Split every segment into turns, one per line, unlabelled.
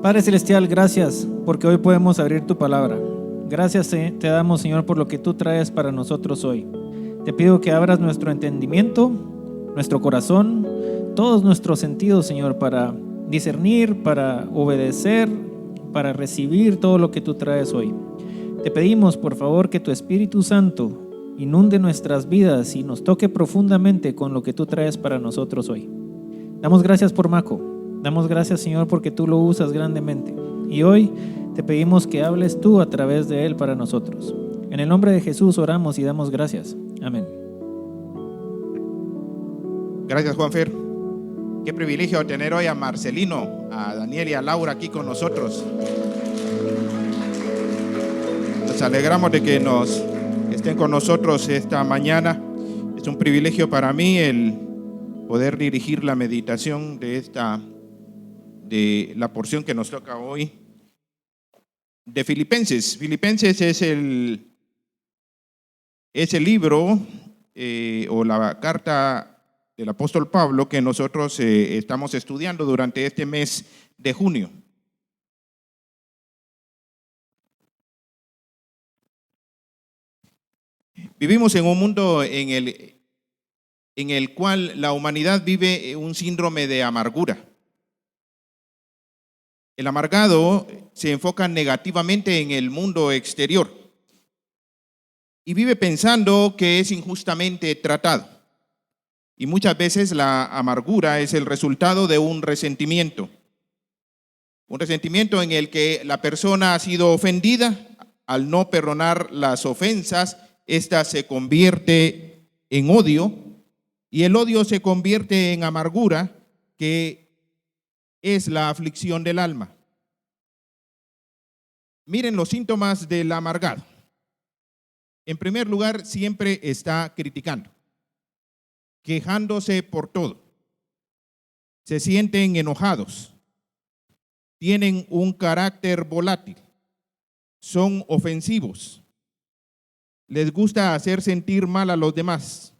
Padre Celestial, gracias porque hoy podemos abrir tu palabra. Gracias te damos, Señor, por lo que tú traes para nosotros hoy. Te pido que abras nuestro entendimiento, nuestro corazón, todos nuestros sentidos, Señor, para discernir, para obedecer, para recibir todo lo que tú traes hoy. Te pedimos, por favor, que tu Espíritu Santo inunde nuestras vidas y nos toque profundamente con lo que tú traes para nosotros hoy. Damos gracias por Maco. Damos gracias, Señor, porque tú lo usas grandemente. Y hoy te pedimos que hables tú a través de él para nosotros. En el nombre de Jesús oramos y damos gracias. Amén.
Gracias, Juanfer. Qué privilegio tener hoy a Marcelino, a Daniel y a Laura aquí con nosotros. Nos alegramos de que estén con nosotros esta mañana. Es un privilegio para mí el poder dirigir la meditación de la porción que nos toca hoy de Filipenses. Filipenses es el libro o la carta del apóstol Pablo que nosotros estamos estudiando durante este mes de junio. Vivimos en un mundo en el cual la humanidad vive un síndrome de amargura. El amargado se enfoca negativamente en el mundo exterior y vive pensando que es injustamente tratado. Y muchas veces la amargura es el resultado de un resentimiento en el que la persona ha sido ofendida. Al no perdonar las ofensas, esta se convierte en odio y el odio se convierte en amargura, que es la aflicción del alma. Miren los síntomas del amargado. En primer lugar, siempre está criticando, quejándose por todo. Se sienten enojados, tienen un carácter volátil, son ofensivos, les gusta hacer sentir mal a los demás,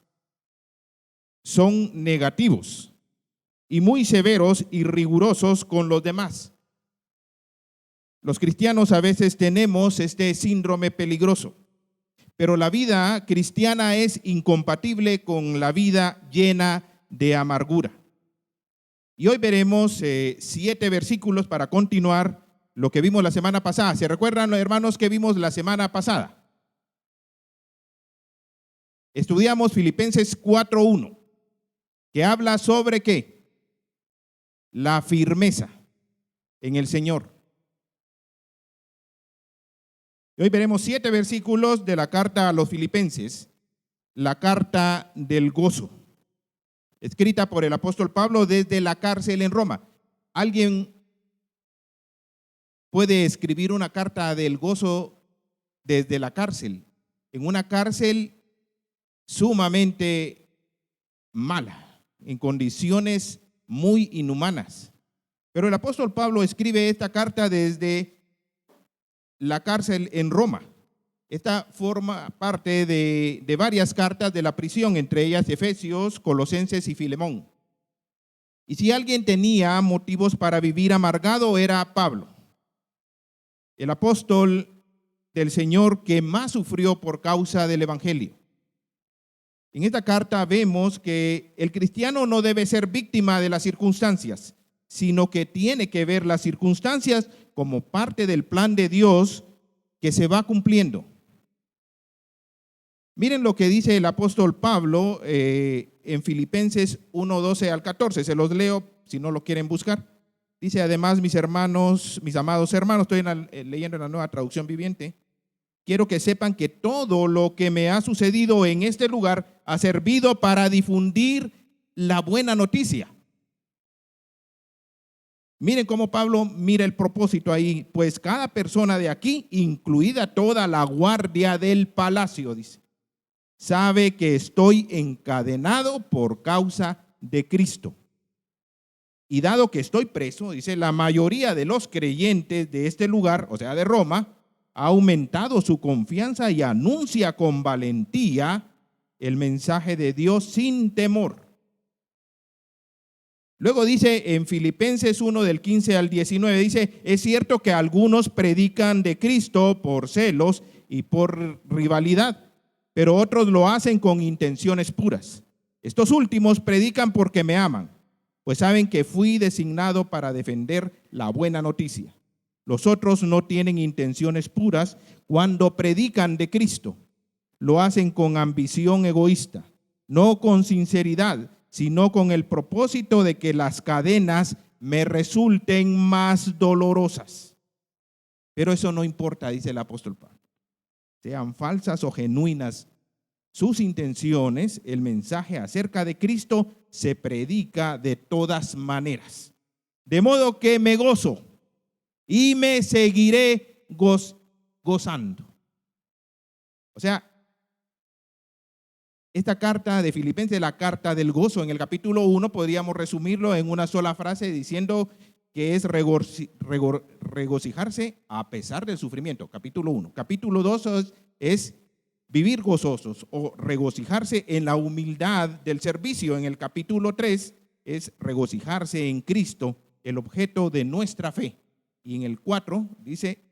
son negativos y muy severos y rigurosos con los demás. Los cristianos a veces tenemos este síndrome peligroso, pero la vida cristiana es incompatible con la vida llena de amargura. Y hoy veremos 7 versículos para continuar lo que vimos la semana pasada. ¿Se recuerdan, hermanos, que vimos la semana pasada? Estudiamos Filipenses 4:1, que habla sobre ¿qué? La firmeza en el Señor. Y hoy veremos 7 versículos de la carta a los Filipenses, la carta del gozo, escrita por el apóstol Pablo desde la cárcel en Roma. ¿Alguien puede escribir una carta del gozo desde la cárcel? En una cárcel sumamente mala, en condiciones muy inhumanas. Pero el apóstol Pablo escribe esta carta desde la cárcel en Roma. Esta forma parte de varias cartas de la prisión, entre ellas Efesios, Colosenses y Filemón. Y si alguien tenía motivos para vivir amargado, era Pablo, el apóstol del Señor que más sufrió por causa del evangelio. En esta carta vemos que el cristiano no debe ser víctima de las circunstancias, sino que tiene que ver las circunstancias como parte del plan de Dios que se va cumpliendo. Miren lo que dice el apóstol Pablo en Filipenses 1:12 al 14. Se los leo si no lo quieren buscar. Dice: además, mis hermanos, mis amados hermanos, estoy leyendo en la Nueva Traducción Viviente, quiero que sepan que todo lo que me ha sucedido en este lugar ha servido para difundir la buena noticia. Miren cómo Pablo mira el propósito ahí. Pues cada persona de aquí, incluida toda la guardia del palacio, dice, sabe que estoy encadenado por causa de Cristo. Y dado que estoy preso, dice, la mayoría de los creyentes de este lugar, o sea, de Roma, ha aumentado su confianza y anuncia con valentía el mensaje de Dios sin temor. Luego dice en Filipenses 1 del 15 al 19, dice, es cierto que algunos predican de Cristo por celos y por rivalidad, pero otros lo hacen con intenciones puras. Estos últimos predican porque me aman, pues saben que fui designado para defender la buena noticia. Los otros no tienen intenciones puras cuando predican de Cristo. Lo hacen con ambición egoísta, no con sinceridad, sino con el propósito de que las cadenas me resulten más dolorosas. Pero eso no importa, dice el apóstol Pablo. Sean falsas o genuinas sus intenciones, el mensaje acerca de Cristo se predica de todas maneras. De modo que me gozo y me seguiré gozando. O sea, esta carta de Filipenses, la carta del gozo, en el capítulo 1 podríamos resumirlo en una sola frase diciendo que es regocijarse a pesar del sufrimiento, capítulo 1. Capítulo 2 es vivir gozosos o regocijarse en la humildad del servicio. En el capítulo 3 es regocijarse en Cristo, el objeto de nuestra fe. Y en el 4 dice,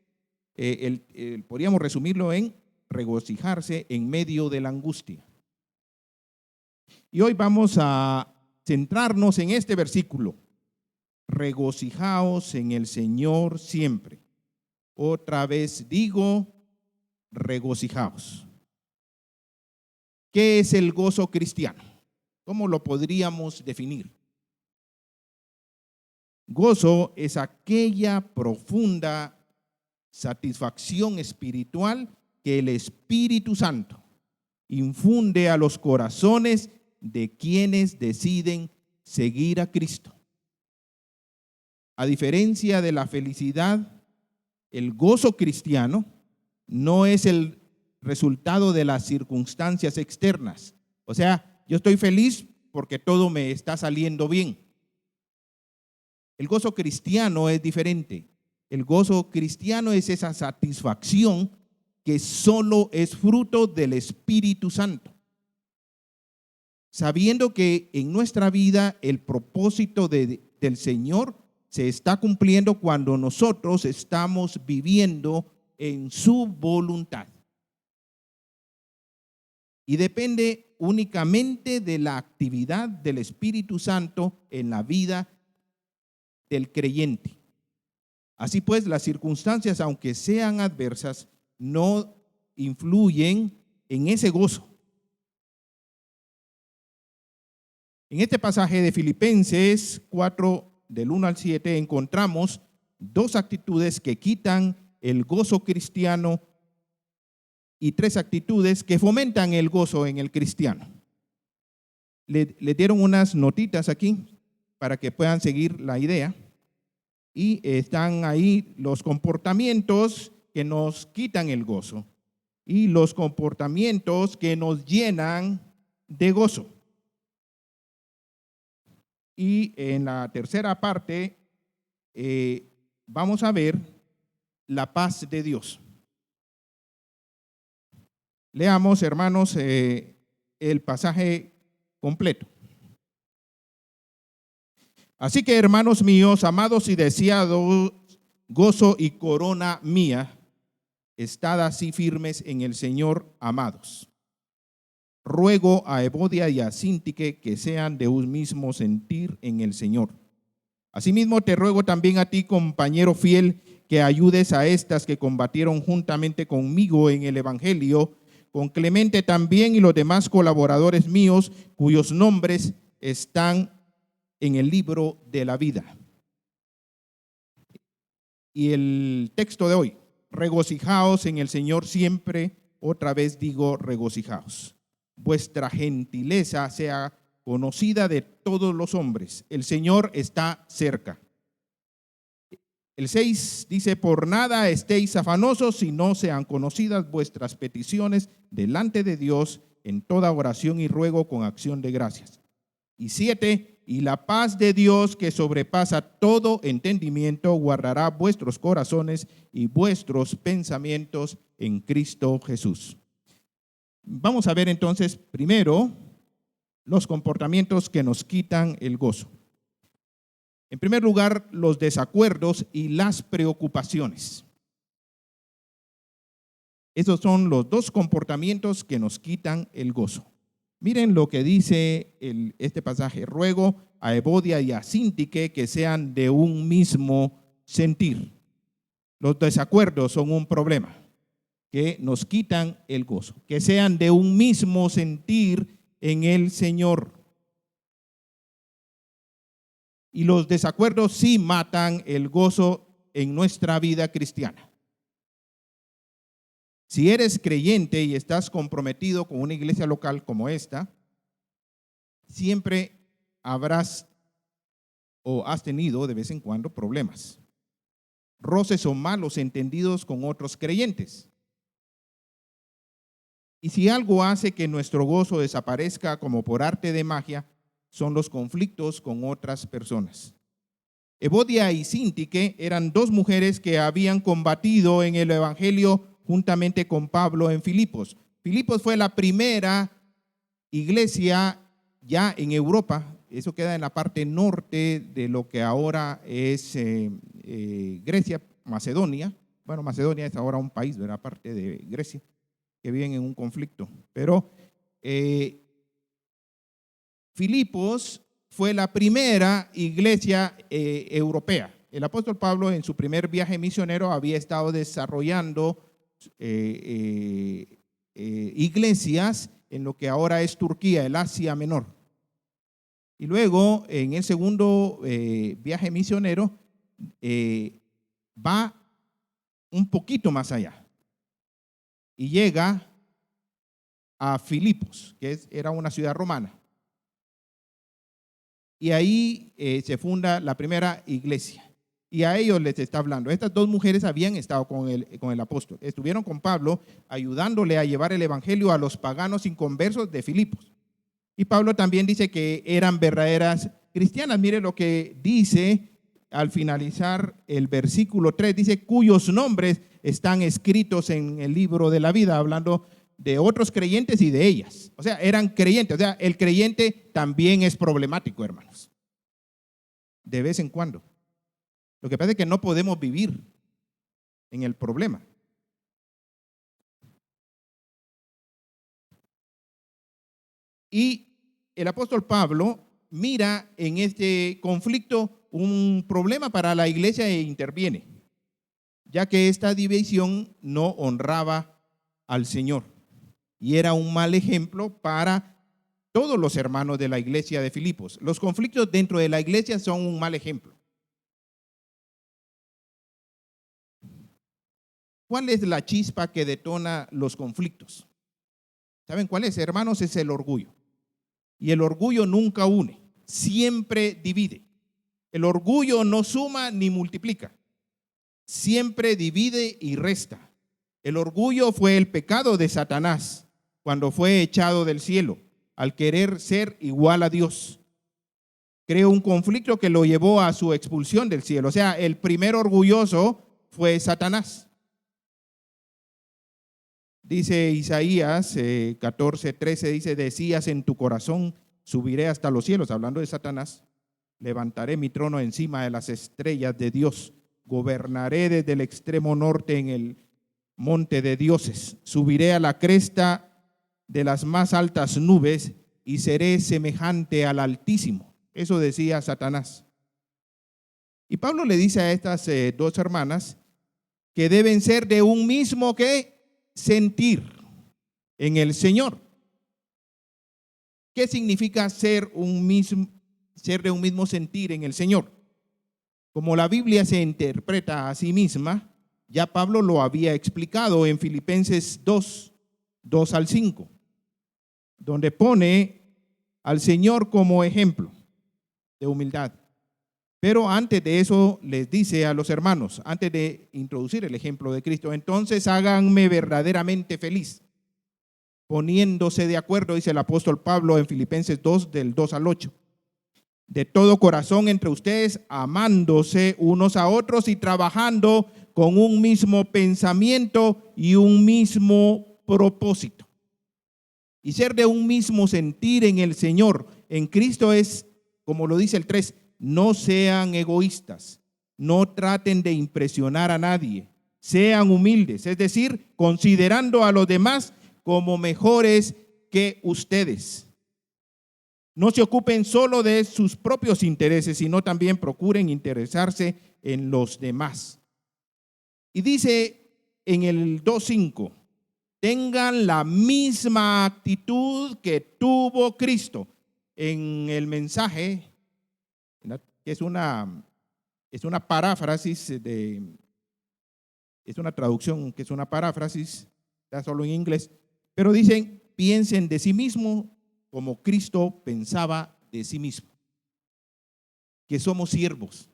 podríamos resumirlo en regocijarse en medio de la angustia. Y hoy vamos a centrarnos en este versículo. Regocijaos en el Señor siempre. Otra vez digo, regocijaos. ¿Qué es el gozo cristiano? ¿Cómo lo podríamos definir? Gozo es aquella profunda satisfacción espiritual que el Espíritu Santo infunde a los corazones de quienes deciden seguir a Cristo. A diferencia de la felicidad, el gozo cristiano no es el resultado de las circunstancias externas. O sea, yo estoy feliz porque todo me está saliendo bien. El gozo cristiano es diferente. El gozo cristiano es esa satisfacción que solo es fruto del Espíritu Santo. Sabiendo que en nuestra vida el propósito del Señor se está cumpliendo cuando nosotros estamos viviendo en su voluntad. Y depende únicamente de la actividad del Espíritu Santo en la vida del creyente. Así pues, las circunstancias, aunque sean adversas, no influyen en ese gozo. En este pasaje de Filipenses 4, del 1 al 7, encontramos dos actitudes que quitan el gozo cristiano y tres actitudes que fomentan el gozo en el cristiano. Le dieron unas notitas aquí para que puedan seguir la idea. Y están ahí los comportamientos que nos quitan el gozo y los comportamientos que nos llenan de gozo. Y en la tercera parte vamos a ver la paz de Dios. Leamos, hermanos, el pasaje completo. Así que, hermanos míos, amados y deseados, gozo y corona mía, estad así firmes en el Señor, amados. Ruego a Evodia y a Síntique que sean de un mismo sentir en el Señor. Asimismo te ruego también a ti, compañero fiel, que ayudes a estas que combatieron juntamente conmigo en el Evangelio, con Clemente también y los demás colaboradores míos, cuyos nombres están en el libro de la vida. Y el texto de hoy, regocijaos en el Señor siempre, otra vez digo regocijaos. Vuestra gentileza sea conocida de todos los hombres. El Señor está cerca. El 6 dice, por nada estéis afanosos, si no sean conocidas vuestras peticiones delante de Dios en toda oración y ruego con acción de gracias. Y 7, y la paz de Dios que sobrepasa todo entendimiento guardará vuestros corazones y vuestros pensamientos en Cristo Jesús. Vamos a ver entonces primero los comportamientos que nos quitan el gozo. En primer lugar, los desacuerdos y las preocupaciones. Esos son los dos comportamientos que nos quitan el gozo. Miren lo que dice este pasaje. Ruego a Evodia y a Síntique que sean de un mismo sentir. Los desacuerdos son un problema que nos quitan el gozo. Que sean de un mismo sentir en el Señor. Y los desacuerdos sí matan el gozo en nuestra vida cristiana. Si eres creyente y estás comprometido con una iglesia local como esta, siempre habrás o has tenido de vez en cuando problemas, roces o malos entendidos con otros creyentes. Y si algo hace que nuestro gozo desaparezca como por arte de magia, son los conflictos con otras personas. Evodia y Síntique eran dos mujeres que habían combatido en el evangelio juntamente con Pablo en Filipos. Filipos fue la primera iglesia ya en Europa. Eso queda en la parte norte de lo que ahora es Grecia, Macedonia. Bueno, Macedonia es ahora un país, ¿verdad? Parte de Grecia, que viven en un conflicto. Pero Filipos fue la primera iglesia europea. El apóstol Pablo en su primer viaje misionero había estado desarrollando iglesias en lo que ahora es Turquía, el Asia Menor. Y luego en el segundo viaje misionero va un poquito más allá y llega a Filipos, que era una ciudad romana. Y ahí se funda la primera iglesia. Y a ellos les está hablando. Estas dos mujeres habían estado con el apóstol. Estuvieron con Pablo ayudándole a llevar el evangelio a los paganos inconversos de Filipos. Y Pablo también dice que eran verdaderas cristianas. Mire lo que dice al finalizar el versículo 3. Dice, cuyos nombres están escritos en el libro de la vida, hablando de otros creyentes y de ellas. O sea, eran creyentes. O sea, el creyente también es problemático, hermanos. De vez en cuando. Lo que pasa es que no podemos vivir en el problema. Y el apóstol Pablo mira en este conflicto un problema para la iglesia e interviene, ya que esta división no honraba al Señor y era un mal ejemplo para todos los hermanos de la iglesia de Filipos. Los conflictos dentro de la iglesia son un mal ejemplo. ¿Cuál es la chispa que detona los conflictos? ¿Saben cuál es, hermanos? Es el orgullo. Y el orgullo nunca une, siempre divide. El orgullo no suma ni multiplica, siempre divide y resta. El orgullo fue el pecado de Satanás cuando fue echado del cielo al querer ser igual a Dios. Creó un conflicto que lo llevó a su expulsión del cielo. O sea, el primer orgulloso fue Satanás. Dice Isaías 14:13, dice, decías en tu corazón, subiré hasta los cielos, hablando de Satanás, levantaré mi trono encima de las estrellas de Dios, gobernaré desde el extremo norte en el monte de dioses, subiré a la cresta de las más altas nubes y seré semejante al Altísimo. Eso decía Satanás. Y Pablo le dice a estas dos hermanas que deben ser de un mismo sentir en el Señor. ¿Qué significa ser de un mismo sentir en el Señor? Como la Biblia se interpreta a sí misma, ya Pablo lo había explicado en Filipenses 2:2-5, donde pone al Señor como ejemplo de humildad. Pero antes de eso les dice a los hermanos, antes de introducir el ejemplo de Cristo, entonces háganme verdaderamente feliz, poniéndose de acuerdo, dice el apóstol Pablo en Filipenses 2, del 2-8, de todo corazón entre ustedes, amándose unos a otros y trabajando con un mismo pensamiento y un mismo propósito. Y ser de un mismo sentir en el Señor, en Cristo es, como lo dice el 3, No sean egoístas, no traten de impresionar a nadie, sean humildes, es decir, considerando a los demás como mejores que ustedes. No se ocupen solo de sus propios intereses, sino también procuren interesarse en los demás. Y dice en el 2:5, tengan la misma actitud que tuvo Cristo. En el mensaje, que es una paráfrasis, es una traducción que es una paráfrasis, está solo en inglés, pero dicen, piensen de sí mismo como Cristo pensaba de sí mismo, que somos siervos.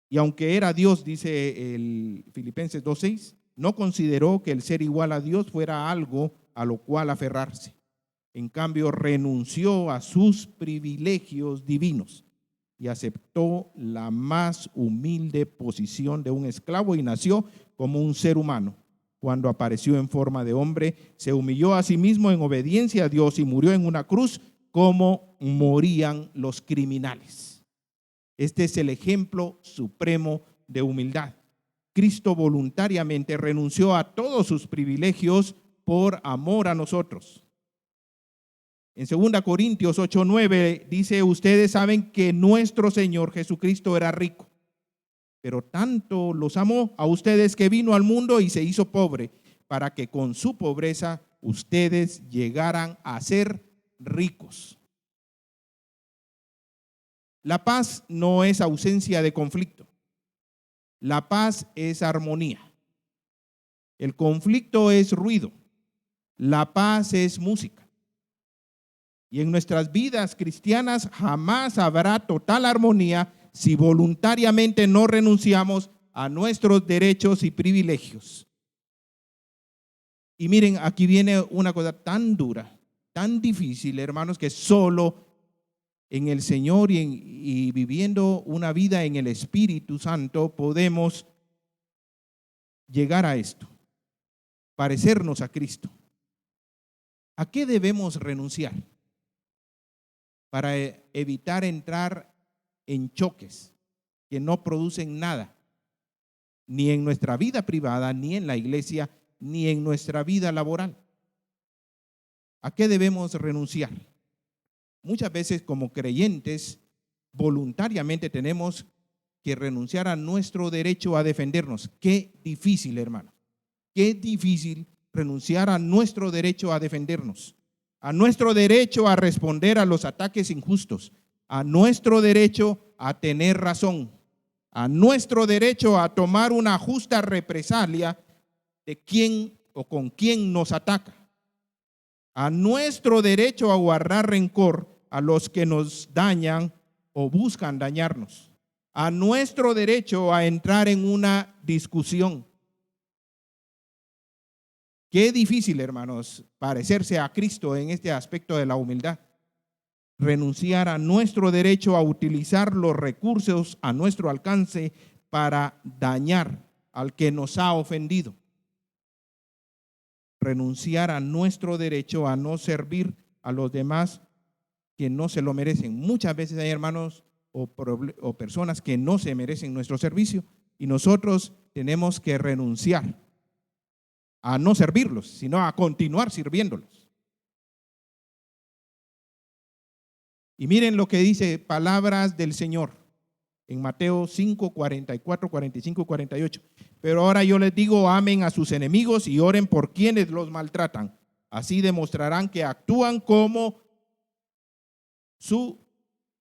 Y aunque era Dios, dice el Filipenses 2:6, no consideró que el ser igual a Dios fuera algo a lo cual aferrarse. En cambio, renunció a sus privilegios divinos y aceptó la más humilde posición de un esclavo y nació como un ser humano. Cuando apareció en forma de hombre, se humilló a sí mismo en obediencia a Dios y murió en una cruz como morían los criminales. Este es el ejemplo supremo de humildad. Cristo voluntariamente renunció a todos sus privilegios por amor a nosotros. En 2 Corintios 8:9 dice, ustedes saben que nuestro Señor Jesucristo era rico, pero tanto los amó a ustedes que vino al mundo y se hizo pobre, para que con su pobreza ustedes llegaran a ser ricos. La paz no es ausencia de conflicto. La paz es armonía. El conflicto es ruido. La paz es música. Y en nuestras vidas cristianas jamás habrá total armonía si voluntariamente no renunciamos a nuestros derechos y privilegios. Y miren, aquí viene una cosa tan dura, tan difícil, hermanos, que solo en el Señor y viviendo una vida en el Espíritu Santo podemos llegar a esto, parecernos a Cristo. ¿A qué debemos renunciar para evitar entrar en choques que no producen nada, ni en nuestra vida privada, ni en la iglesia, ni en nuestra vida laboral? ¿A qué debemos renunciar? Muchas veces como creyentes voluntariamente tenemos que renunciar a nuestro derecho a defendernos. Qué difícil, hermano. Qué difícil renunciar a nuestro derecho a defendernos, a nuestro derecho a responder a los ataques injustos, a nuestro derecho a tener razón, a nuestro derecho a tomar una justa represalia de quien o con quien nos ataca, a nuestro derecho a guardar rencor a los que nos dañan o buscan dañarnos, a nuestro derecho a entrar en una discusión. Qué difícil, hermanos, parecerse a Cristo en este aspecto de la humildad. Renunciar a nuestro derecho a utilizar los recursos a nuestro alcance para dañar al que nos ha ofendido. Renunciar a nuestro derecho a no servir a los demás que no se lo merecen. Muchas veces hay hermanos o personas que no se merecen nuestro servicio y nosotros tenemos que renunciar a no servirlos, sino a continuar sirviéndolos. Y miren lo que dice palabras del Señor en Mateo 5, 44, 45 y 48. Pero ahora yo les digo, amen a sus enemigos y oren por quienes los maltratan. Así demostrarán que actúan como su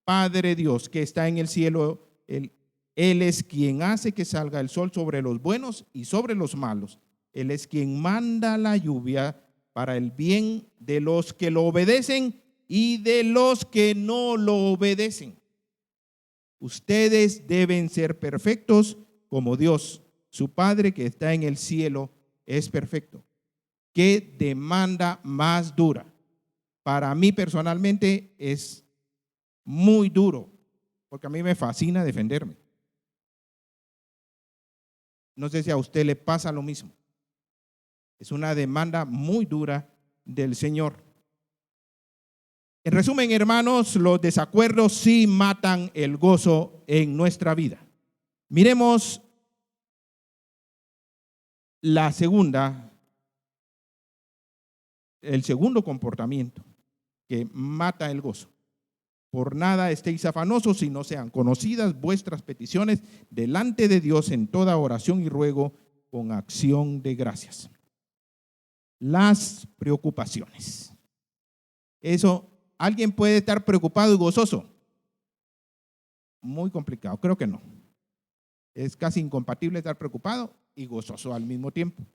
Padre Dios que está en el cielo. Él es quien hace que salga el sol sobre los buenos y sobre los malos. Él es quien manda la lluvia para el bien de los que lo obedecen y de los que no lo obedecen. Ustedes deben ser perfectos como Dios, su Padre que está en el cielo, es perfecto. ¿Qué demanda más dura? Para mí personalmente es muy duro, porque a mí me fascina defenderme. No sé si a usted le pasa lo mismo. Es una demanda muy dura del Señor. En resumen, hermanos, los desacuerdos sí matan el gozo en nuestra vida. Miremos el segundo comportamiento que mata el gozo. Por nada estéis afanosos, si no sean conocidas vuestras peticiones delante de Dios en toda oración y ruego con acción de gracias. Las preocupaciones. Eso, ¿alguien puede estar preocupado y gozoso? Muy complicado, creo que no. Es casi incompatible estar preocupado y gozoso al mismo tiempo.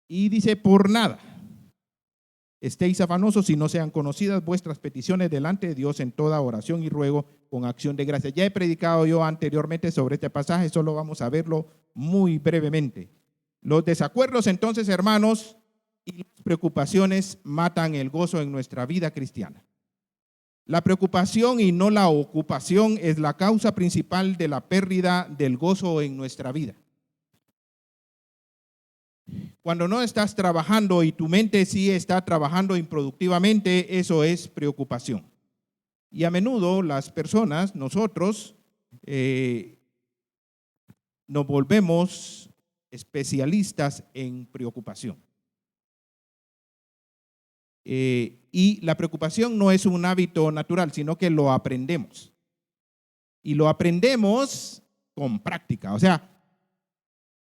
Y dice, por nada estéis afanosos si no sean conocidas vuestras peticiones delante de Dios en toda oración y ruego con acción de gracias. Ya he predicado yo anteriormente sobre este pasaje, solo vamos a verlo muy brevemente. Los desacuerdos entonces, hermanos, y las preocupaciones matan el gozo en nuestra vida cristiana. La preocupación y no la ocupación es la causa principal de la pérdida del gozo en nuestra vida. Cuando no estás trabajando y tu mente sí está trabajando improductivamente, eso es preocupación. Y a menudo las personas, nosotros, nos volvemos especialistas en preocupación. Y la preocupación no es un hábito natural, sino que lo aprendemos. Y lo aprendemos con práctica, o sea,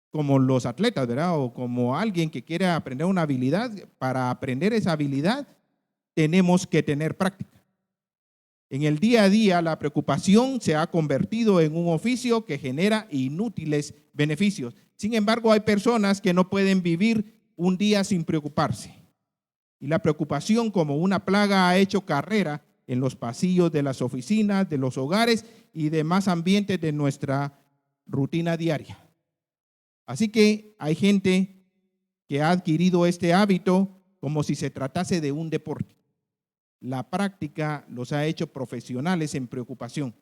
como los atletas, ¿verdad? O como alguien que quiere aprender una habilidad. Para aprender esa habilidad tenemos que tener práctica. En el día a día la preocupación se ha convertido en un oficio que genera inútiles beneficios. Sin embargo, hay personas que no pueden vivir un día sin preocuparse. Y la preocupación como una plaga ha hecho carrera en los pasillos de las oficinas, de los hogares y demás ambientes de nuestra rutina diaria. Así que hay gente que ha adquirido este hábito como si se tratase de un deporte. La práctica los ha hecho profesionales en preocupación.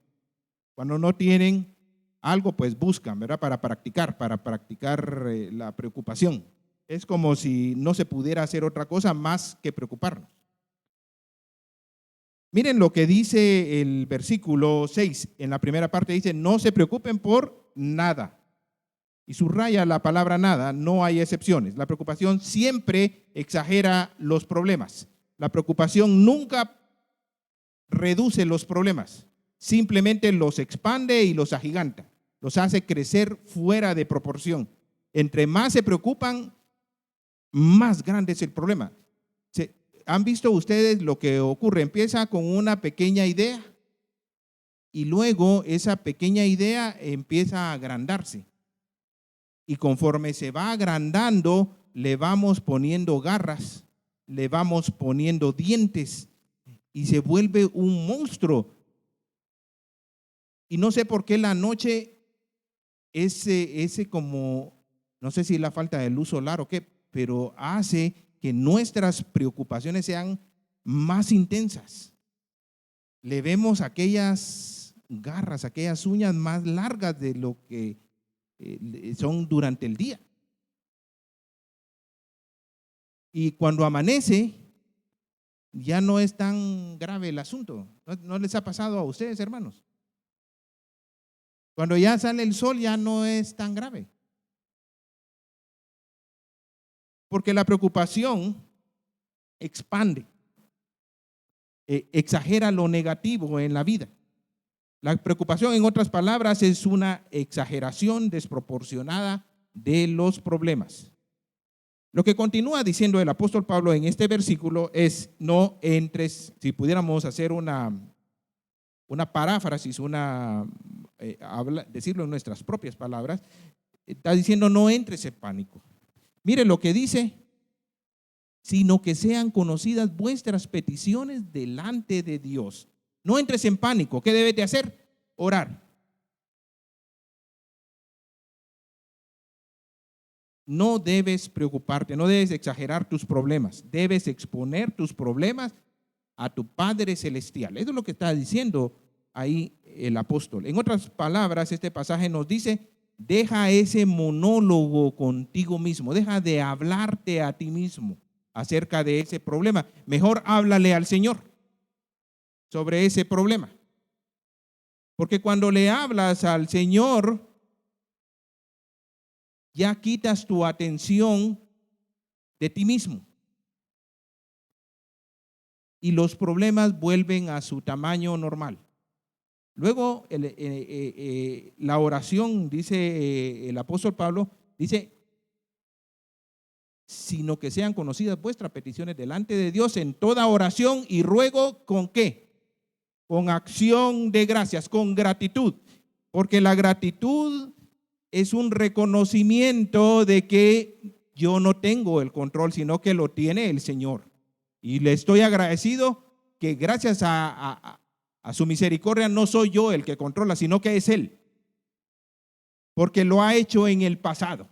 Cuando no tienen algo, pues buscan, ¿verdad? Para practicar la preocupación. Es como si no se pudiera hacer otra cosa más que preocuparnos. Miren lo que dice el versículo 6. En la primera parte dice, no se preocupen por nada. Y subraya la palabra nada, no hay excepciones. La preocupación siempre exagera los problemas. La preocupación nunca reduce los problemas, simplemente los expande y los agiganta, los hace crecer fuera de proporción. Entre más se preocupan, más grande es el problema. ¿Han visto ustedes lo que ocurre? Empieza con una pequeña idea y luego esa pequeña idea empieza a agrandarse. Y conforme se va agrandando, le vamos poniendo garras, le vamos poniendo dientes y se vuelve un monstruo. Y no sé por qué la noche, ese como, no sé si es la falta de luz solar o qué, pero hace que nuestras preocupaciones sean más intensas. Le vemos aquellas garras, aquellas uñas más largas de lo que son durante el día. Y cuando amanece, ya no es tan grave el asunto. ¿No les ha pasado a ustedes, hermanos? Cuando ya sale el sol, ya no es tan grave. Porque la preocupación expande, exagera lo negativo en la vida. La preocupación, en otras palabras, es una exageración desproporcionada de los problemas. Lo que continúa diciendo el apóstol Pablo en este versículo es, no entres, si pudiéramos hacer una paráfrasis, decirlo en nuestras propias palabras, está diciendo no entres en pánico. Mire lo que dice, sino que sean conocidas vuestras peticiones delante de Dios. No entres en pánico. ¿Qué debes de hacer? Orar. No debes preocuparte, no debes exagerar tus problemas. Debes exponer tus problemas a tu Padre Celestial. Eso es lo que está diciendo ahí el apóstol. En otras palabras, este pasaje nos dice, deja ese monólogo contigo mismo, deja de hablarte a ti mismo. acerca de ese problema. Mejor háblale al Señor sobre ese problema. Porque cuando le hablas al Señor, ya quitas tu atención de ti mismo. Y los problemas vuelven a su tamaño normal. Luego, la oración, dice el apóstol Pablo, dice, sino que sean conocidas vuestras peticiones delante de Dios en toda oración y ruego, ¿con qué? Con acción de gracias, con gratitud, porque la gratitud es un reconocimiento de que yo no tengo el control, sino que lo tiene el Señor. Y le estoy agradecido que gracias a su misericordia no soy yo el que controla, sino que es Él, porque lo ha hecho en el pasado.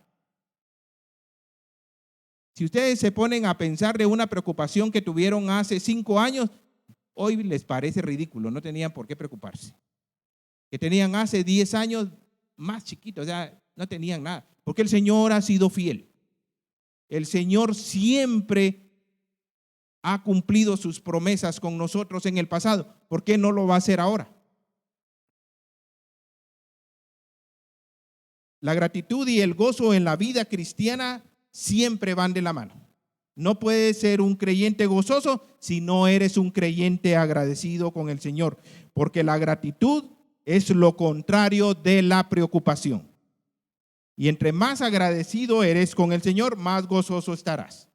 Si ustedes se ponen a pensar de una preocupación que tuvieron hace 5 años, hoy les parece ridículo, no tenían por qué preocuparse. Que tenían hace 10 años más chiquitos, o sea, no tenían nada, porque el Señor ha sido fiel. El Señor siempre ha cumplido sus promesas con nosotros en el pasado. ¿Por qué no lo va a hacer ahora? La gratitud y el gozo en la vida cristiana siempre van de la mano. No puedes ser un creyente gozoso si no eres un creyente agradecido con el Señor, porque la gratitud es lo contrario de la preocupación. Y entre más agradecido eres con el Señor, más gozoso estarás.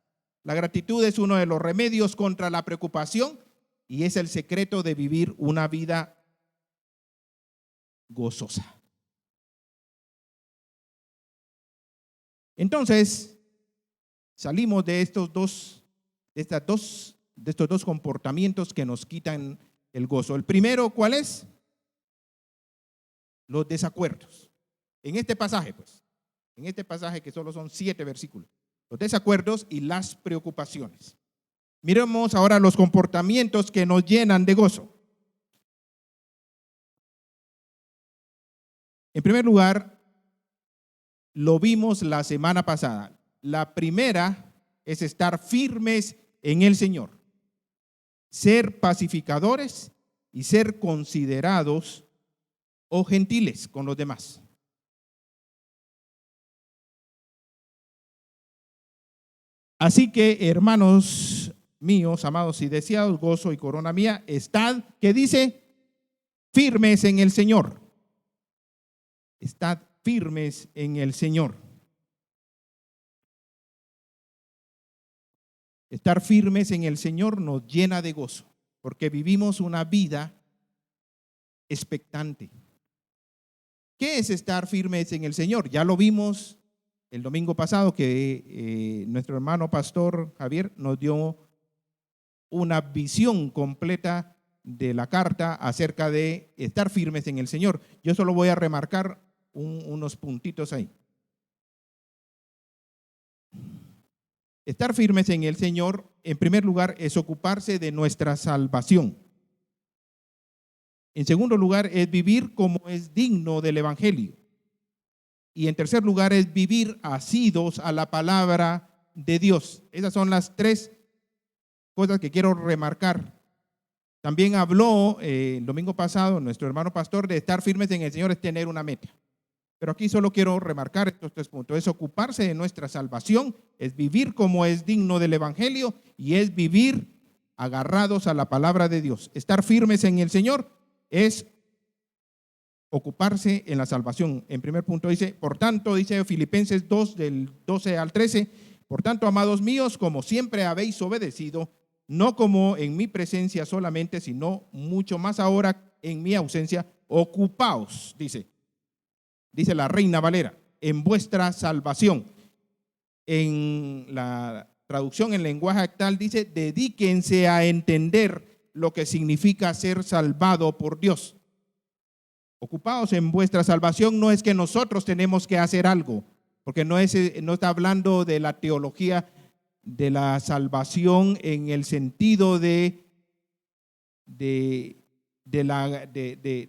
La gratitud es uno de los remedios contra la preocupación y es el secreto de vivir una vida gozosa. Entonces, salimos de estos dos comportamientos que nos quitan el gozo. El primero, ¿cuál es? Los desacuerdos. En este pasaje, que solo son 7 versículos, los desacuerdos y las preocupaciones. Miremos ahora los comportamientos que nos llenan de gozo. En primer lugar, lo vimos la semana pasada. La primera es estar firmes en el Señor, ser pacificadores y ser considerados o gentiles con los demás. Así que, hermanos míos, amados y deseados, gozo y corona mía, estad, ¿qué dice? Firmes en el Señor. Estad firmes en el Señor. Estar firmes en el Señor nos llena de gozo, porque vivimos una vida expectante. ¿Qué es estar firmes en el Señor? Ya lo vimos el domingo pasado que nuestro hermano pastor Javier nos dio una visión completa de la carta acerca de estar firmes en el Señor. Yo solo voy a remarcar unos puntitos ahí. Estar firmes en el Señor, en primer lugar, es ocuparse de nuestra salvación. En segundo lugar, es vivir como es digno del Evangelio. Y en tercer lugar, es vivir asidos a la palabra de Dios. Esas son las 3 cosas que quiero remarcar. También habló el domingo pasado nuestro hermano pastor de estar firmes en el Señor es tener una meta. Pero aquí solo quiero remarcar estos 3 puntos. Es ocuparse de nuestra salvación, es vivir como es digno del Evangelio y es vivir agarrados a la palabra de Dios. Estar firmes en el Señor es ocuparse en la salvación. En primer punto dice, por tanto, dice Filipenses 2 del 12 al 13, por tanto, amados míos, como siempre habéis obedecido, no como en mi presencia solamente, sino mucho más ahora en mi ausencia, ocupaos, dice la Reina Valera, en vuestra salvación. En la traducción en lenguaje actual dice, dedíquense a entender lo que significa ser salvado por Dios. Ocupaos en vuestra salvación no es que nosotros tenemos que hacer algo, porque no está hablando de la teología de la salvación en el sentido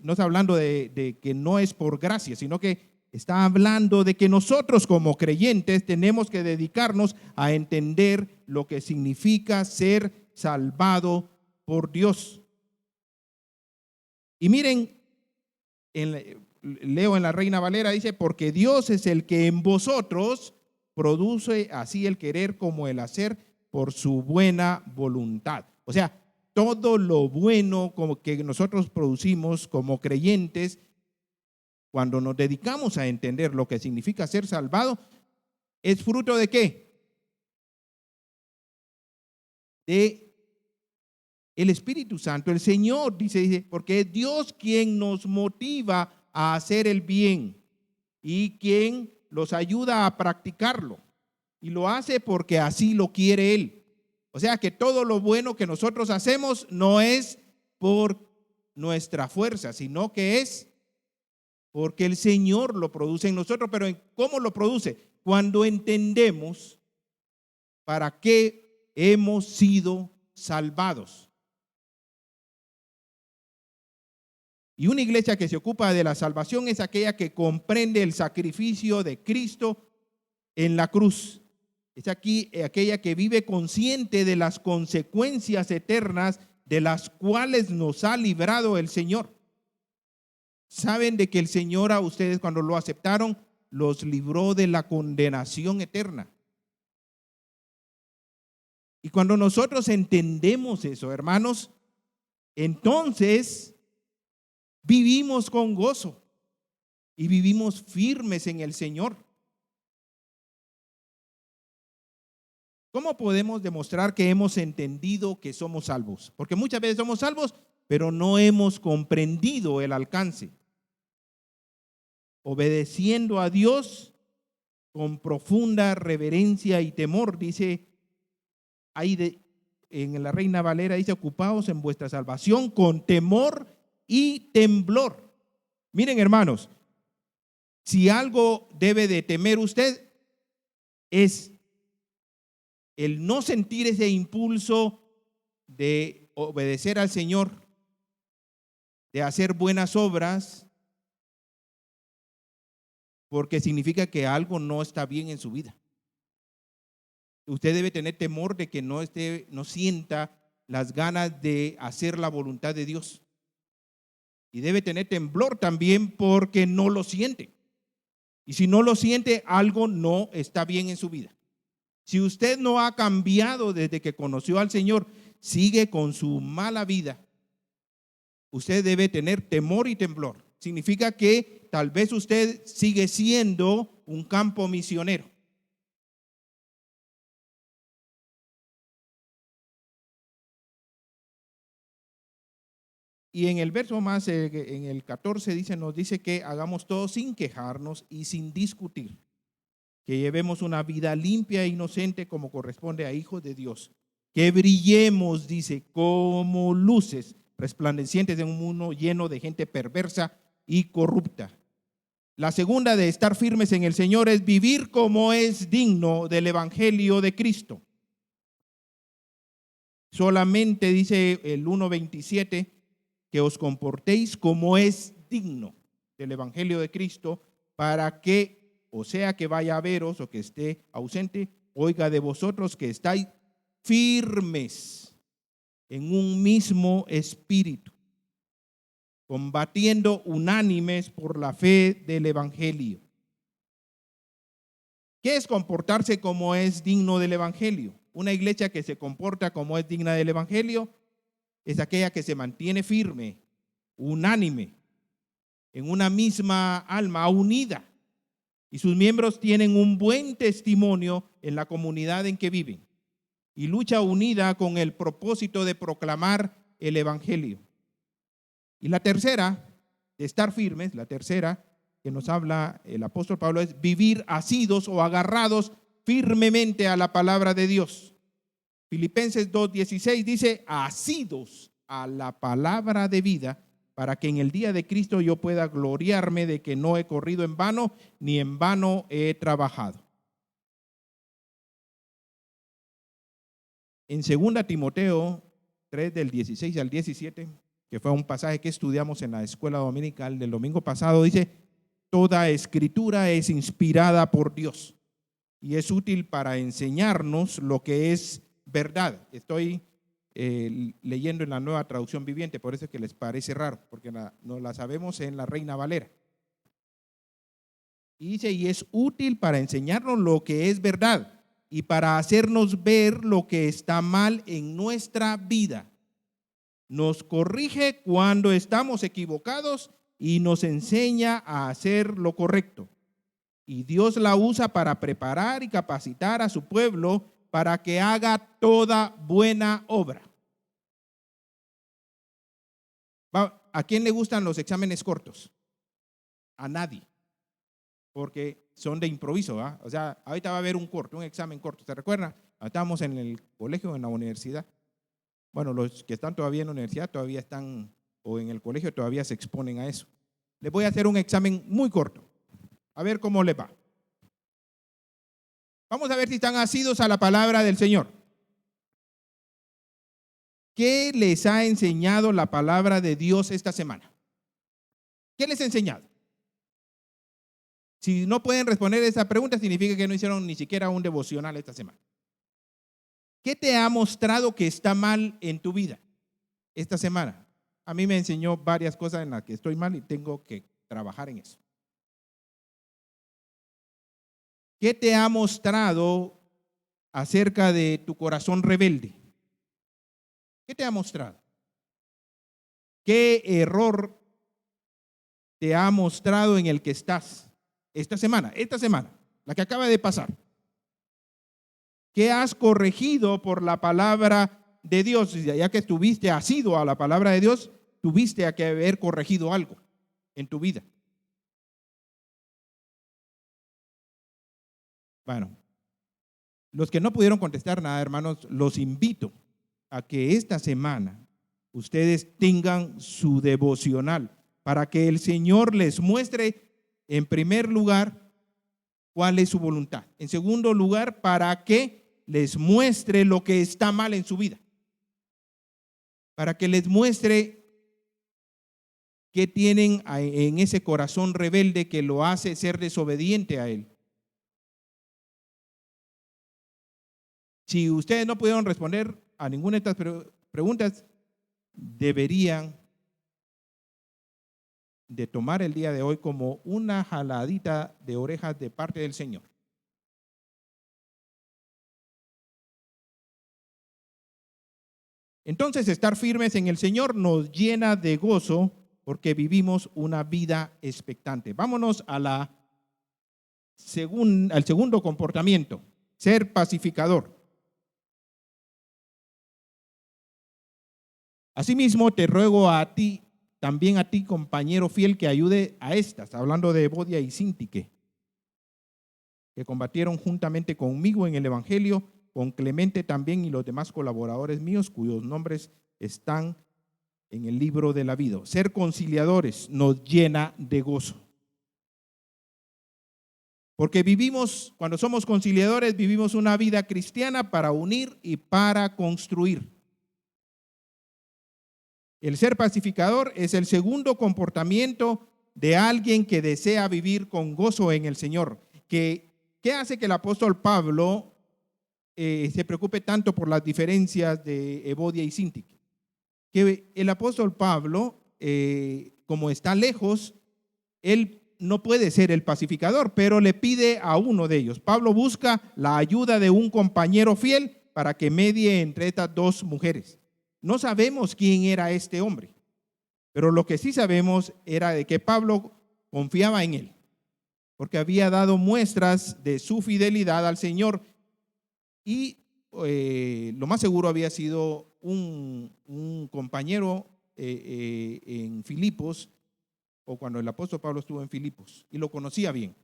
no está hablando de que no es por gracia, sino que está hablando de que nosotros como creyentes tenemos que dedicarnos a entender lo que significa ser salvado por Dios. Y miren, leo en la Reina Valera, dice, porque Dios es el que en vosotros produce así el querer como el hacer por su buena voluntad. O sea, todo lo bueno como que nosotros producimos como creyentes, cuando nos dedicamos a entender lo que significa ser salvado, ¿es fruto de qué? De el Espíritu Santo. El Señor dice, porque es Dios quien nos motiva a hacer el bien y quien los ayuda a practicarlo. Y lo hace porque así lo quiere Él. O sea que todo lo bueno que nosotros hacemos no es por nuestra fuerza, sino que es porque el Señor lo produce en nosotros. Pero ¿cómo lo produce? Cuando entendemos para qué hemos sido salvados. Y una iglesia que se ocupa de la salvación es aquella que comprende el sacrificio de Cristo en la cruz. Es aquella que vive consciente de las consecuencias eternas de las cuales nos ha librado el Señor. Saben de que el Señor a ustedes cuando lo aceptaron los libró de la condenación eterna. Y cuando nosotros entendemos eso, hermanos, entonces vivimos con gozo y vivimos firmes en el Señor. ¿Cómo podemos demostrar que hemos entendido que somos salvos? Porque muchas veces somos salvos, pero no hemos comprendido el alcance. Obedeciendo a Dios con profunda reverencia y temor, dice ahí en la Reina Valera, dice, ocupaos en vuestra salvación con temor y temblor. Miren, hermanos, si algo debe de temer usted es el no sentir ese impulso de obedecer al Señor, de hacer buenas obras, porque significa que algo no está bien en su vida. Usted debe tener temor de que no sienta las ganas de hacer la voluntad de Dios. Y debe tener temblor también porque no lo siente. Y si no lo siente, algo no está bien en su vida. Si usted no ha cambiado desde que conoció al Señor, sigue con su mala vida, usted debe tener temor y temblor. Significa que tal vez usted sigue siendo un campo misionero. Y en el verso más, en el 14 nos dice que hagamos todo sin quejarnos y sin discutir, que llevemos una vida limpia e inocente como corresponde a hijos de Dios, que brillemos, dice, como luces resplandecientes en un mundo lleno de gente perversa y corrupta. La segunda de estar firmes en el Señor es vivir como es digno del Evangelio de Cristo. Solamente dice el 1:27 que os comportéis como es digno del Evangelio de Cristo, para que, o sea que vaya a veros o que esté ausente, oiga de vosotros que estáis firmes en un mismo espíritu, combatiendo unánimes por la fe del Evangelio. ¿Qué es comportarse como es digno del Evangelio? Una iglesia que se comporta como es digna del Evangelio es aquella que se mantiene firme, unánime, en una misma alma, unida. Y sus miembros tienen un buen testimonio en la comunidad en que viven. Y lucha unida con el propósito de proclamar el Evangelio. Y la tercera, de estar firmes, la tercera que nos habla el apóstol Pablo es vivir asidos o agarrados firmemente a la palabra de Dios. Filipenses 2:16 dice, asidos a la palabra de vida, para que en el día de Cristo yo pueda gloriarme de que no he corrido en vano, ni en vano he trabajado. En 2 Timoteo 3 del 16 al 17, que fue un pasaje que estudiamos en la escuela dominical del domingo pasado, dice, toda escritura es inspirada por Dios y es útil para enseñarnos lo que es verdad. Estoy leyendo en la Nueva Traducción Viviente, por eso es que les parece raro, porque no la sabemos en la Reina Valera. Y dice, y es útil para enseñarnos lo que es verdad y para hacernos ver lo que está mal en nuestra vida. Nos corrige cuando estamos equivocados y nos enseña a hacer lo correcto. Y Dios la usa para preparar y capacitar a su pueblo para que haga toda buena obra. ¿A quién le gustan los exámenes cortos? A nadie, porque son de improviso, ¿va? O sea, ahorita va a haber un examen corto. ¿Se recuerdan? Estábamos en el colegio, en la universidad. Bueno, los que están todavía en la universidad todavía están, o en el colegio todavía se exponen a eso. Les voy a hacer un examen muy corto, a ver cómo les va. Vamos a ver si están asidos a la palabra del Señor. ¿Qué les ha enseñado la palabra de Dios esta semana? ¿Qué les ha enseñado? Si no pueden responder esa pregunta, significa que no hicieron ni siquiera un devocional esta semana. ¿Qué te ha mostrado que está mal en tu vida esta semana? A mí me enseñó varias cosas en las que estoy mal y tengo que trabajar en eso. ¿Qué te ha mostrado acerca de tu corazón rebelde? ¿Qué te ha mostrado? ¿Qué error te ha mostrado en el que estás esta semana, la que acaba de pasar? ¿Qué has corregido por la palabra de Dios? Ya que estuviste asido a la palabra de Dios, tuviste que haber corregido algo en tu vida. Bueno, los que no pudieron contestar nada, hermanos, los invito a que esta semana ustedes tengan su devocional para que el Señor les muestre, en primer lugar, cuál es su voluntad. En segundo lugar, para que les muestre lo que está mal en su vida. Para que les muestre qué tienen en ese corazón rebelde que lo hace ser desobediente a Él. Si ustedes no pudieron responder a ninguna de estas preguntas, deberían de tomar el día de hoy como una jaladita de orejas de parte del Señor. Entonces, estar firmes en el Señor nos llena de gozo porque vivimos una vida expectante. Vámonos al segundo comportamiento, ser pacificador. Asimismo, te ruego a ti, también a ti, compañero fiel, que ayude a estas, hablando de Evodia y Síntique, que combatieron juntamente conmigo en el Evangelio, con Clemente también y los demás colaboradores míos, cuyos nombres están en el libro de la vida. Ser conciliadores nos llena de gozo. Porque cuando somos conciliadores, vivimos una vida cristiana para unir y para construir. El ser pacificador es el segundo comportamiento de alguien que desea vivir con gozo en el Señor. ¿Qué hace que el apóstol Pablo se preocupe tanto por las diferencias de Evodia y Síntique? Que el apóstol Pablo, como está lejos, él no puede ser el pacificador, pero le pide a uno de ellos. Pablo busca la ayuda de un compañero fiel para que medie entre estas dos mujeres. No sabemos quién era este hombre, pero lo que sí sabemos era de que Pablo confiaba en él, porque había dado muestras de su fidelidad al Señor y lo más seguro había sido un compañero en Filipos, o cuando el apóstol Pablo estuvo en Filipos, y lo conocía bien.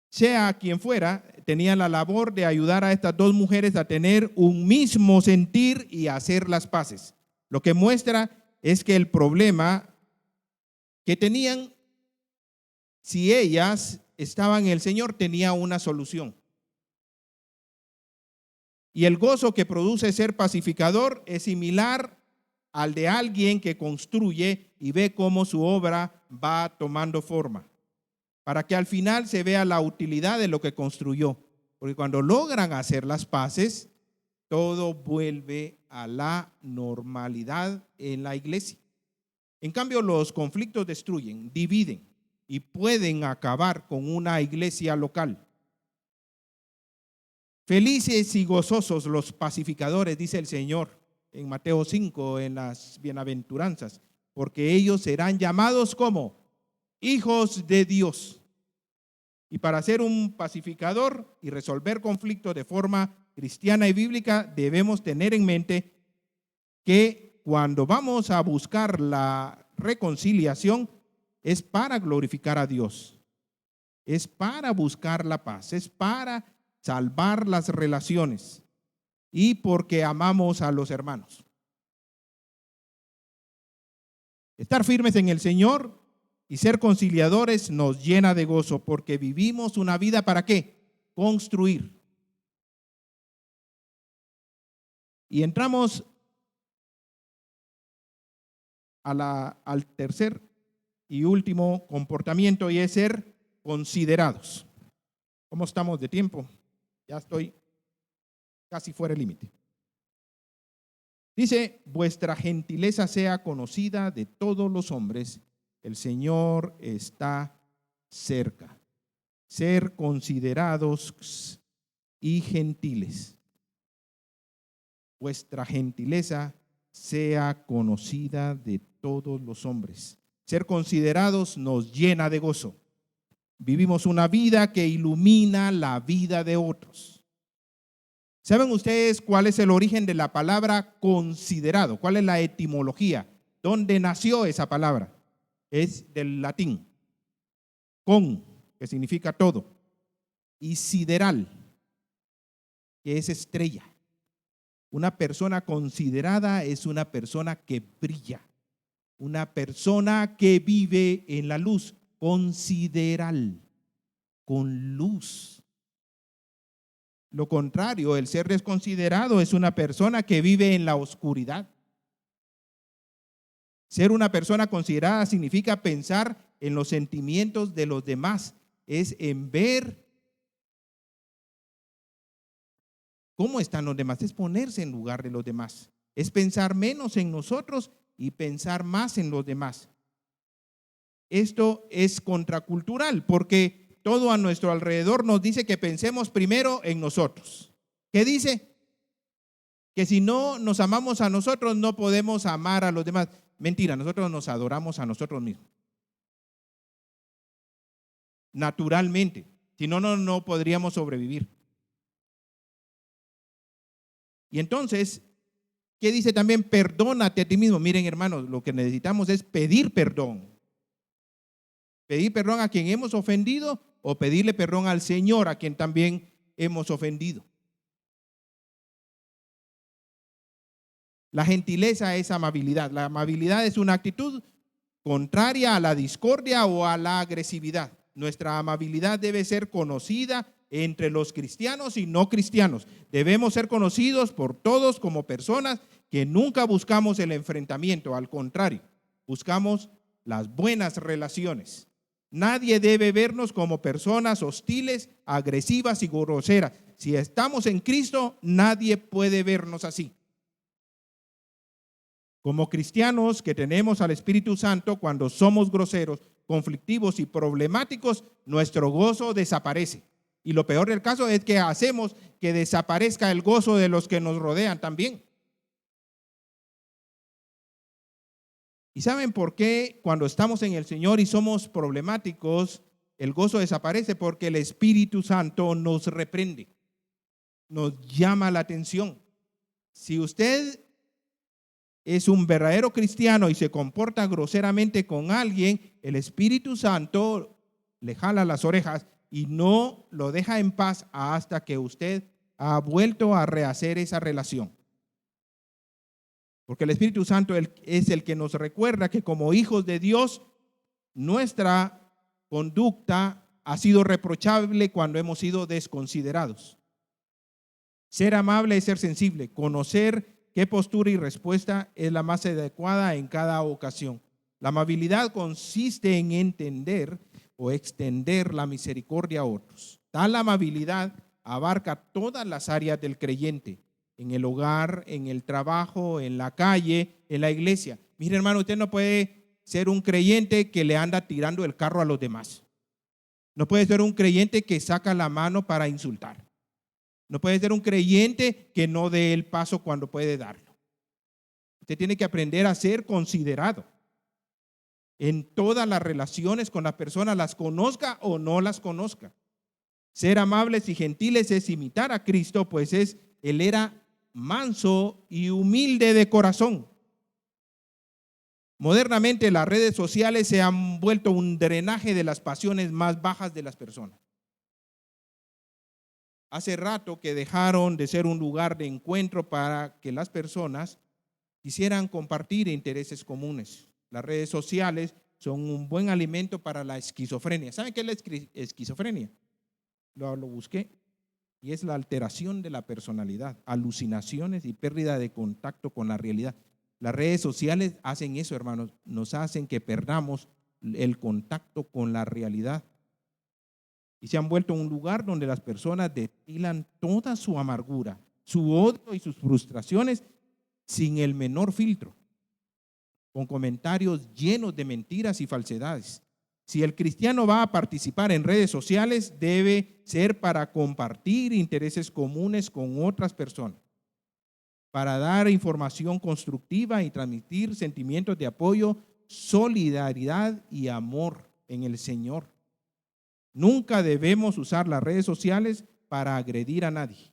Sea quien fuera, tenía la labor de ayudar a estas dos mujeres a tener un mismo sentir y a hacer las paces. Lo que muestra es que el problema que tenían, si ellas estaban en el Señor, tenía una solución. Y el gozo que produce ser pacificador es similar al de alguien que construye y ve cómo su obra va tomando forma, para que al final se vea la utilidad de lo que construyó. Porque cuando logran hacer las paces, todo vuelve a la normalidad en la iglesia. En cambio, los conflictos destruyen, dividen y pueden acabar con una iglesia local. Felices y gozosos los pacificadores, dice el Señor en Mateo 5, en las bienaventuranzas, porque ellos serán llamados como hijos de Dios. Y para ser un pacificador y resolver conflictos de forma cristiana y bíblica, debemos tener en mente que cuando vamos a buscar la reconciliación es para glorificar a Dios, es para buscar la paz, es para salvar las relaciones y porque amamos a los hermanos. Estar firmes en el Señor y ser conciliadores nos llena de gozo porque vivimos una vida ¿para qué? Construir. Y entramos al tercer y último comportamiento, y es ser considerados. ¿Cómo estamos de tiempo? Ya estoy casi fuera del límite. Dice, vuestra gentileza sea conocida de todos los hombres, el Señor está cerca. Ser considerados y gentiles. Vuestra gentileza sea conocida de todos los hombres. Ser considerados nos llena de gozo. Vivimos una vida que ilumina la vida de otros. ¿Saben ustedes cuál es el origen de la palabra considerado? ¿Cuál es la etimología? ¿Dónde nació esa palabra? Es del latín. Con, que significa todo, y sideral, que es estrella. Una persona considerada es una persona que brilla, una persona que vive en la luz, consideral, con luz. Lo contrario, el ser desconsiderado es una persona que vive en la oscuridad. Ser una persona considerada significa pensar en los sentimientos de los demás, es en ver cómo están los demás, es ponerse en lugar de los demás, es pensar menos en nosotros y pensar más en los demás. Esto es contracultural porque todo a nuestro alrededor nos dice que pensemos primero en nosotros. ¿Qué dice? Que si no nos amamos a nosotros no podemos amar a los demás. Mentira, nosotros nos adoramos a nosotros mismos. Naturalmente, si no, no podríamos sobrevivir. Y entonces, ¿qué dice también? Perdónate a ti mismo. Miren, hermanos, lo que necesitamos es pedir perdón. Pedir perdón a quien hemos ofendido o pedirle perdón al Señor a quien también hemos ofendido. La gentileza es amabilidad. La amabilidad es una actitud contraria a la discordia o a la agresividad. Nuestra amabilidad debe ser conocida entre los cristianos y no cristianos. Debemos ser conocidos por todos como personas que nunca buscamos el enfrentamiento, al contrario, buscamos las buenas relaciones. Nadie debe vernos como personas hostiles, agresivas y groseras. Si estamos en Cristo, nadie puede vernos así. Como cristianos que tenemos al Espíritu Santo, cuando somos groseros, conflictivos y problemáticos, nuestro gozo desaparece. Y lo peor del caso es que hacemos que desaparezca el gozo de los que nos rodean también. ¿Y saben por qué cuando estamos en el Señor y somos problemáticos, el gozo desaparece? Porque el Espíritu Santo nos reprende, nos llama la atención. Si usted es un verdadero cristiano y se comporta groseramente con alguien, el Espíritu Santo le jala las orejas y no lo deja en paz hasta que usted ha vuelto a rehacer esa relación. Porque el Espíritu Santo es el que nos recuerda que como hijos de Dios, nuestra conducta ha sido reprochable cuando hemos sido desconsiderados. Ser amable es ser sensible, conocer qué postura y respuesta es la más adecuada en cada ocasión. La amabilidad consiste en entender o extender la misericordia a otros. Tal amabilidad abarca todas las áreas del creyente, en el hogar, en el trabajo, en la calle, en la iglesia. Mire, hermano, usted no puede ser un creyente que le anda tirando el carro a los demás. No puede ser un creyente que saca la mano para insultar. No puede ser un creyente que no dé el paso cuando puede darlo. Usted tiene que aprender a ser considerado en todas las relaciones con las personas, las conozca o no las conozca. Ser amables y gentiles es imitar a Cristo, pues Él era manso y humilde de corazón. Modernamente las redes sociales se han vuelto un drenaje de las pasiones más bajas de las personas. Hace rato que dejaron de ser un lugar de encuentro para que las personas quisieran compartir intereses comunes. Las redes sociales son un buen alimento para la esquizofrenia. ¿Saben qué es la esquizofrenia? Lo busqué y es la alteración de la personalidad, alucinaciones y pérdida de contacto con la realidad. Las redes sociales hacen eso, hermanos, nos hacen que perdamos el contacto con la realidad y se han vuelto un lugar donde las personas destilan toda su amargura, su odio y sus frustraciones sin el menor filtro, con comentarios llenos de mentiras y falsedades. Si el cristiano va a participar en redes sociales, debe ser para compartir intereses comunes con otras personas, para dar información constructiva y transmitir sentimientos de apoyo, solidaridad y amor en el Señor. Nunca debemos usar las redes sociales para agredir a nadie.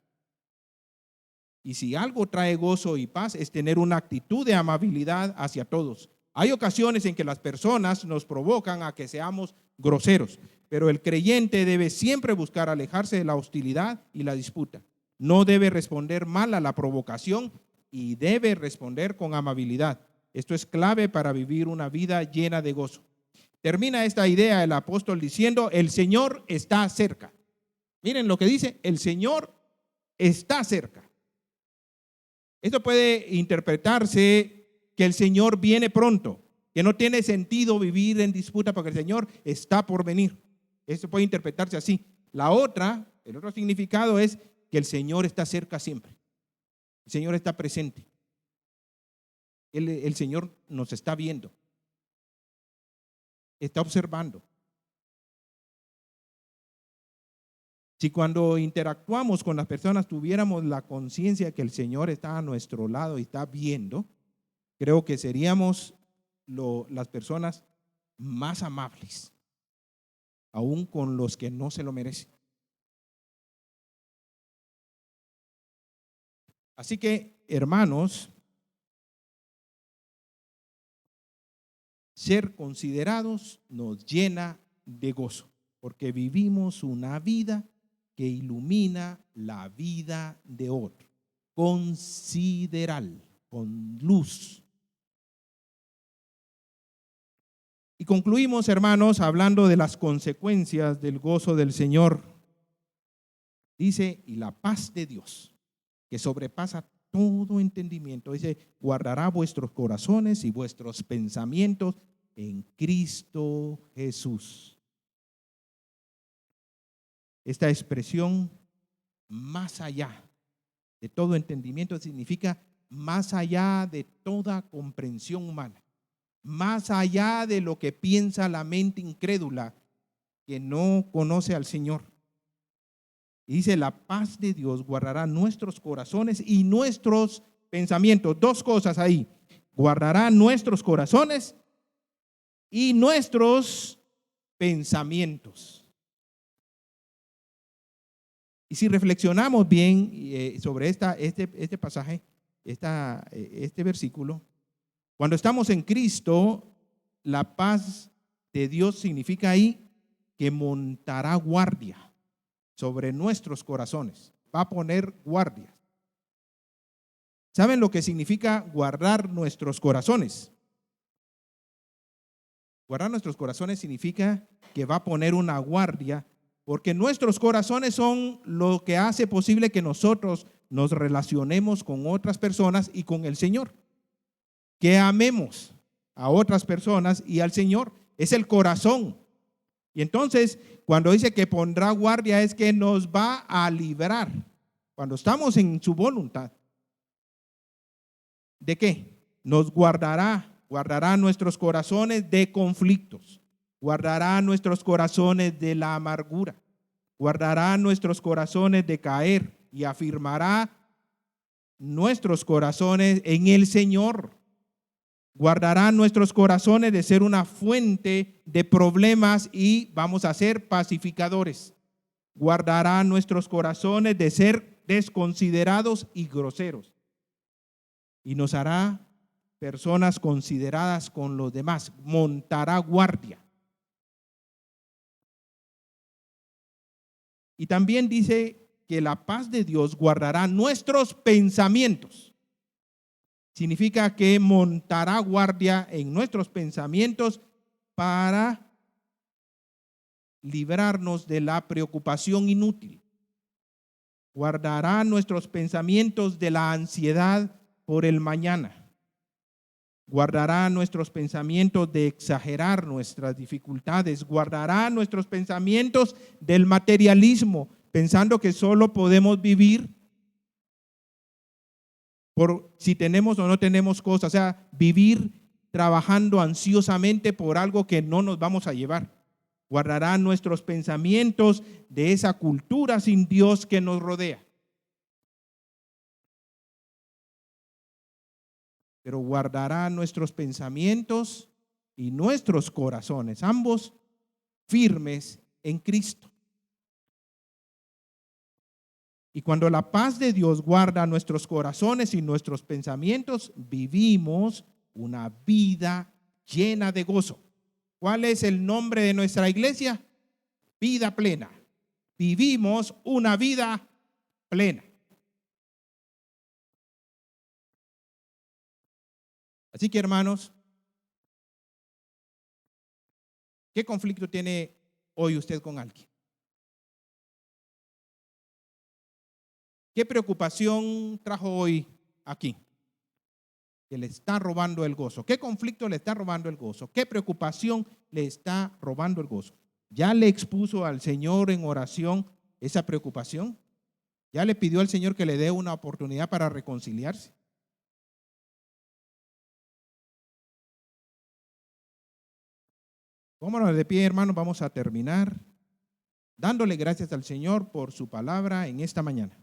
Y si algo trae gozo y paz es tener una actitud de amabilidad hacia todos. Hay ocasiones en que las personas nos provocan a que seamos groseros, pero el creyente debe siempre buscar alejarse de la hostilidad y la disputa. No debe responder mal a la provocación y debe responder con amabilidad. Esto es clave para vivir una vida llena de gozo. Termina esta idea el apóstol diciendo: el Señor está cerca. Miren lo que dice: el Señor está cerca. Esto puede interpretarse que el Señor viene pronto, que no tiene sentido vivir en disputa porque el Señor está por venir. Esto puede interpretarse así. El otro significado es que el Señor está cerca siempre. El Señor está presente. El Señor nos está viendo, está observando. Si cuando interactuamos con las personas tuviéramos la conciencia que el Señor está a nuestro lado y está viendo, creo que seríamos las personas más amables, aún con los que no se lo merecen. Así que, hermanos, ser considerados nos llena de gozo, porque vivimos una vida que ilumina la vida de otro. Consideral, con luz. Y concluimos, hermanos, hablando de las consecuencias del gozo del Señor. Dice: y la paz de Dios, que sobrepasa todo entendimiento, dice, guardará vuestros corazones y vuestros pensamientos en Cristo Jesús. Esta expresión, más allá de todo entendimiento, significa más allá de toda comprensión humana, más allá de lo que piensa la mente incrédula que no conoce al Señor. Y dice: la paz de Dios guardará nuestros corazones y nuestros pensamientos. Dos cosas ahí: guardará nuestros corazones y nuestros pensamientos. Y si reflexionamos bien sobre este pasaje, este versículo, cuando estamos en Cristo, la paz de Dios significa ahí que montará guardia sobre nuestros corazones, va a poner guardias. ¿Saben lo que significa guardar nuestros corazones? Guardar nuestros corazones significa que va a poner una guardia, porque nuestros corazones son lo que hace posible que nosotros nos relacionemos con otras personas y con el Señor. Que amemos a otras personas y al Señor. Es el corazón. Y entonces, cuando dice que pondrá guardia, es que nos va a librar. Cuando estamos en su voluntad. ¿De qué? Nos guardará nuestros corazones de conflictos. Guardará nuestros corazones de la amargura. Guardará nuestros corazones de caer y afirmará nuestros corazones en el Señor. Guardará nuestros corazones de ser una fuente de problemas y vamos a ser pacificadores. Guardará nuestros corazones de ser desconsiderados y groseros. Y nos hará personas consideradas con los demás. Montará guardia. Y también dice que la paz de Dios guardará nuestros pensamientos. Significa que montará guardia en nuestros pensamientos para librarnos de la preocupación inútil. Guardará nuestros pensamientos de la ansiedad por el mañana. Guardará nuestros pensamientos de exagerar nuestras dificultades. Guardará nuestros pensamientos del materialismo, pensando que solo podemos vivir por si tenemos o no tenemos cosas, o sea, vivir trabajando ansiosamente por algo que no nos vamos a llevar. Guardará nuestros pensamientos de esa cultura sin Dios que nos rodea. Pero guardará nuestros pensamientos y nuestros corazones, ambos firmes en Cristo. Y cuando la paz de Dios guarda nuestros corazones y nuestros pensamientos, vivimos una vida llena de gozo. ¿Cuál es el nombre de nuestra iglesia? Vida plena. Vivimos una vida plena. Así que, hermanos, ¿qué conflicto tiene hoy usted con alguien? ¿Qué preocupación trajo hoy aquí? Que le está robando el gozo. ¿Qué conflicto le está robando el gozo? ¿Qué preocupación le está robando el gozo? ¿Ya le expuso al Señor en oración esa preocupación? ¿Ya le pidió al Señor que le dé una oportunidad para reconciliarse? Pónganos de pie, hermanos, vamos a terminar dándole gracias al Señor por su palabra en esta mañana.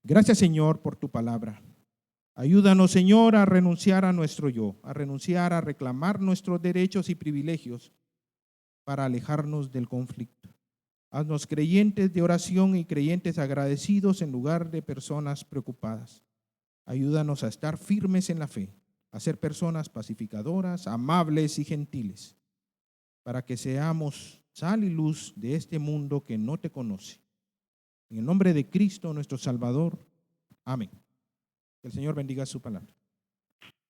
Gracias, Señor, por tu palabra. Ayúdanos, Señor, a renunciar a nuestro yo, a renunciar a reclamar nuestros derechos y privilegios para alejarnos del conflicto. Haznos creyentes de oración y creyentes agradecidos en lugar de personas preocupadas. Ayúdanos a estar firmes en la fe, a ser personas pacificadoras, amables y gentiles, para que seamos sal y luz de este mundo que no te conoce. En el nombre de Cristo, nuestro Salvador. Amén. Que el Señor bendiga su palabra.